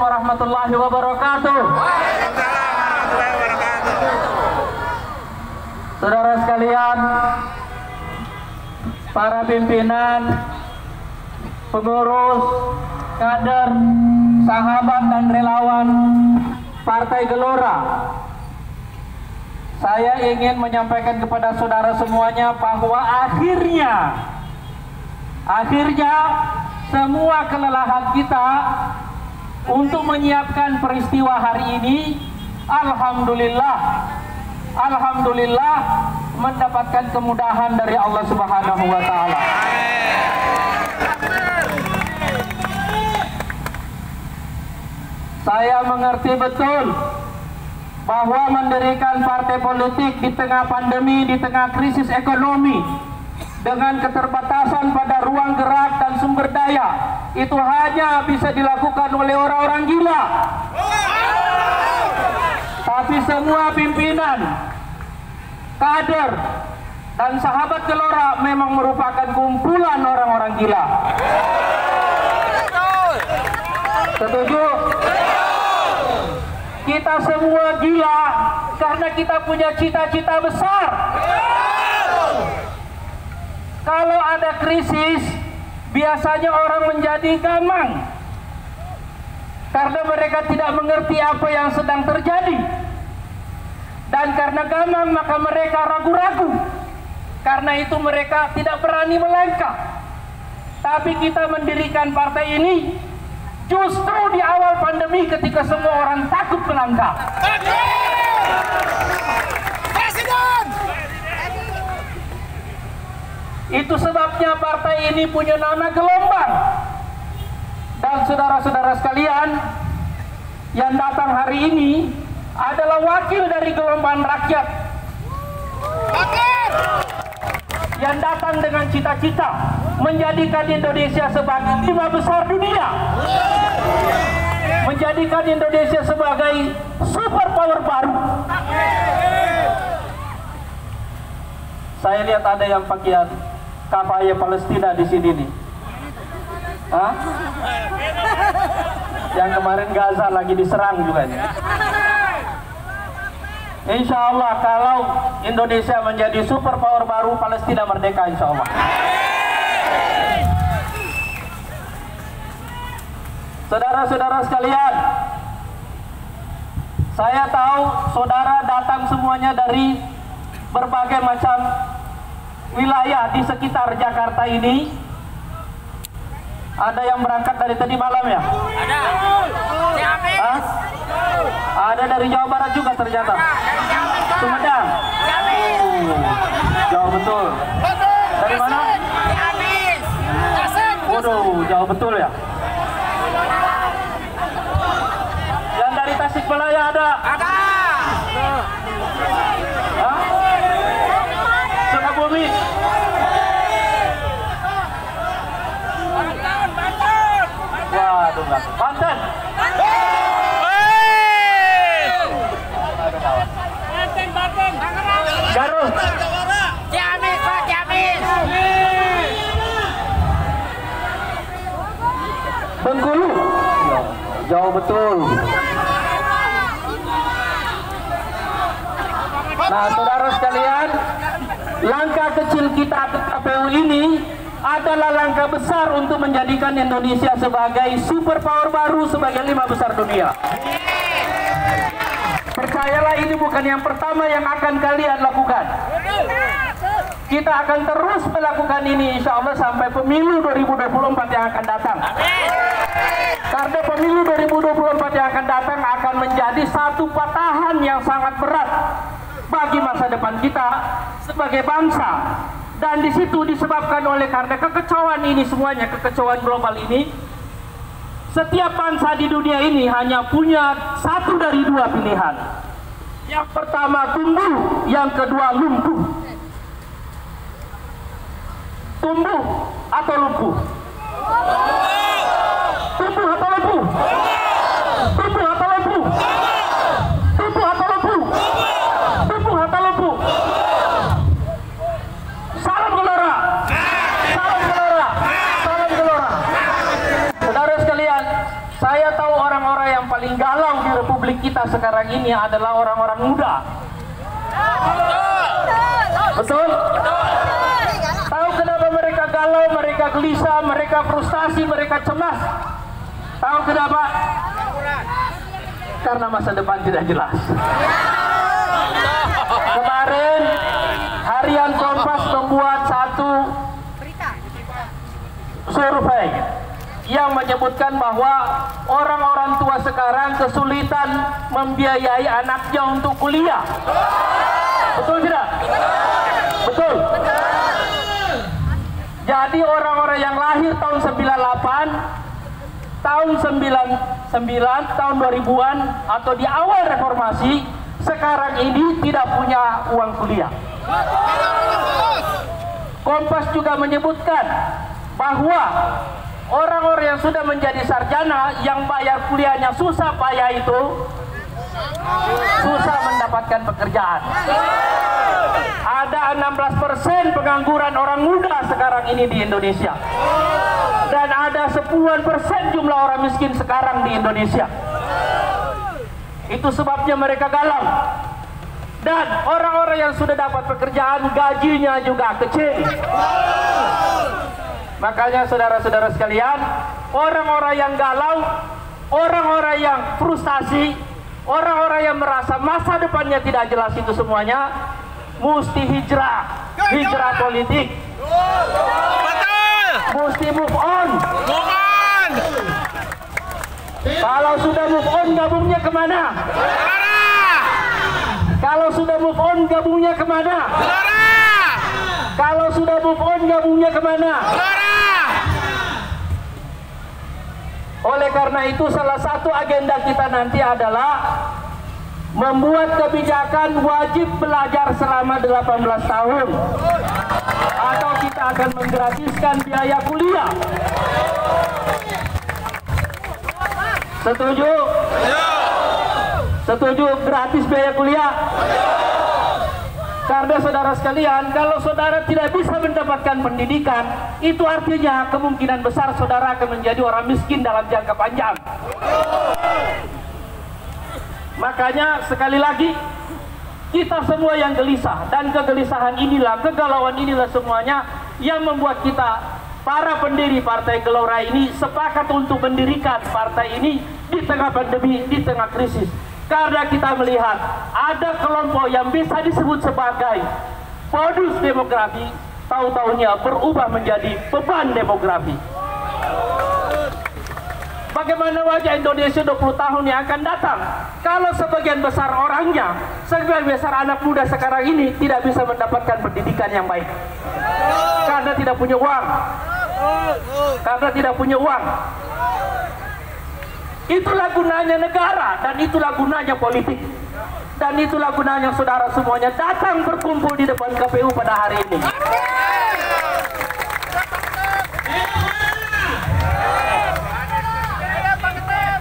warahmatullahi wabarakatuh. Saudara sekalian, para pimpinan, pengurus, kader, sahabat dan relawan Partai Gelora, saya ingin menyampaikan kepada saudara semuanya bahwa akhirnya semua kelelahan kita untuk menyiapkan peristiwa hari ini, Alhamdulillah mendapatkan kemudahan dari Allah Subhanahu wa Ta'ala. Saya mengerti betul bahwa mendirikan partai politik di tengah pandemi, di tengah krisis ekonomi, dengan keterbatasan pada ruang gerak dan sumber daya, itu hanya bisa dilakukan oleh orang-orang gila. Tapi semua pimpinan, kader, dan sahabat Gelora memang merupakan kumpulan orang-orang gila. Setuju? Kita semua gila karena kita punya cita-cita besar. Kalau ada krisis, biasanya orang menjadi gamang karena mereka tidak mengerti apa yang sedang terjadi. Dan karena gamang, maka mereka ragu-ragu. Karena itu mereka tidak berani melangkah. Tapi kita mendirikan partai ini justru di awal pandemi ketika semua orang takut melangkah. Itu sebabnya partai ini punya nama Gelombang. Dan saudara-saudara sekalian, yang datang hari ini adalah wakil dari gelombang rakyat yang datang dengan cita-cita menjadikan Indonesia sebagai 5 besar dunia, menjadikan Indonesia sebagai superpower baru. Saya lihat ada yang pakaian kafaya Palestina di sini nih. Hah? Yang kemarin Gaza lagi diserang juga nih. Insya Allah kalau Indonesia menjadi superpower baru, Palestina merdeka insya Allah. Saudara-saudara sekalian, saya tahu saudara datang semuanya dari berbagai macam wilayah di sekitar Jakarta ini. Ada yang berangkat dari tadi malam ya? Ada. Hah? Ada dari Jawa Barat juga ternyata. Sumedang. Jauh betul. Dari mana? Waduh, jauh betul ya. Yang dari Tasikmalaya ada? Ada. Hah? Sukabumi. Waduh, Banten. Garut. Ciamis, Pak, Ciamis. Bengkulu. Jauh betul. Nah, saudara sekalian, langkah kecil kita ke KPU ini adalah langkah besar untuk menjadikan Indonesia sebagai superpower baru, sebagai 5 besar dunia. Percayalah, ini bukan yang pertama yang akan kalian lakukan. Kita akan terus melakukan ini insya Allah sampai pemilu 2024 yang akan datang. Karena pemilu 2024 yang akan datang akan menjadi satu patahan yang sangat berat bagi masa depan kita sebagai bangsa. Dan di situ disebabkan oleh karena kekecauan ini semuanya, kekecauan global ini. Setiap bangsa di dunia ini hanya punya satu dari 2 pilihan. Yang pertama tumbuh, yang kedua lumpuh. Tumbuh atau lumpuh? Tumbuh atau lumpuh? Tumbuh atau lumpuh? Tumbuh atau lumpuh? Tumbuh atau lumpuh? Salam Gelora! Salam Gelora! Salam Gelora! Saudara sekalian, saya tahu orang-orang yang yang paling galau di republik kita sekarang ini adalah orang-orang muda. Betul? Tahu kenapa mereka galau, mereka gelisah, mereka frustasi, mereka cemas? Tahu kenapa? Karena masa depan tidak jelas. Kemarin harian Kompas membuat satu survei yang menyebutkan bahwa orang-orang tua sekarang kesulitan membiayai anaknya untuk kuliah. Betul tidak? Betul. Jadi orang-orang yang lahir tahun 98, tahun 99, tahun 2000-an atau di awal reformasi sekarang ini tidak punya uang kuliah. Kompas juga menyebutkan bahwa orang-orang yang sudah menjadi sarjana yang bayar kuliahnya susah payah itu susah mendapatkan pekerjaan. Ada 16% pengangguran orang muda sekarang ini di Indonesia. Dan ada 10% jumlah orang miskin sekarang di Indonesia. Itu sebabnya mereka galau. Dan orang-orang yang sudah dapat pekerjaan gajinya juga kecil. Makanya saudara-saudara sekalian, orang-orang yang galau, orang-orang yang frustasi, orang-orang yang merasa masa depannya tidak jelas itu semuanya mesti hijrah, hijrah politik. Mesti move on. Kalau sudah move on, gabungnya kemana? Kalau sudah move on, gabungnya kemana? Kalau sudah move on, gabungnya kemana? Oleh karena itu salah satu agenda kita nanti adalah membuat kebijakan wajib belajar selama 18 tahun. Atau kita akan menggratiskan biaya kuliah. Setuju? Setuju gratis biaya kuliah? Karena saudara sekalian, kalau saudara tidak bisa mendapatkan pendidikan, itu artinya kemungkinan besar saudara akan menjadi orang miskin dalam jangka panjang. Makanya sekali lagi, kita semua yang gelisah, dan kegelisahan inilah, kegalauan inilah semuanya yang membuat kita, para pendiri Partai Gelora ini, sepakat untuk mendirikan partai ini di tengah pandemi, di tengah krisis. Karena kita melihat ada kelompok yang bisa disebut sebagai bonus demografi, tahu-tahunya berubah menjadi beban demografi. Bagaimana wajah Indonesia 20 tahun yang akan datang kalau sebagian besar orangnya, sebagian besar anak muda sekarang ini tidak bisa mendapatkan pendidikan yang baik karena tidak punya uang, karena tidak punya uang. Itulah gunanya negara, dan itulah gunanya politik, dan itulah gunanya saudara semuanya datang berkumpul di depan KPU pada hari ini.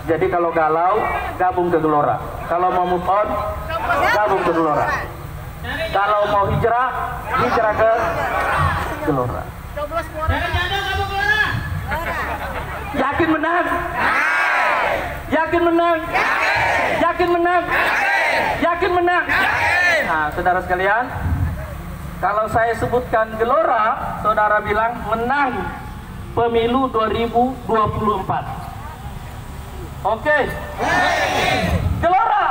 Jadi kalau galau, gabung ke Gelora. Kalau mau move on, gabung ke Gelora. Kalau mau hijrah, hijrah ke Gelora. Yakin menang? Yakin menang? Yakin menang? Yakin menang? Nah, saudara sekalian, kalau saya sebutkan Gelora, saudara bilang menang pemilu 2024. Oke. Gelora.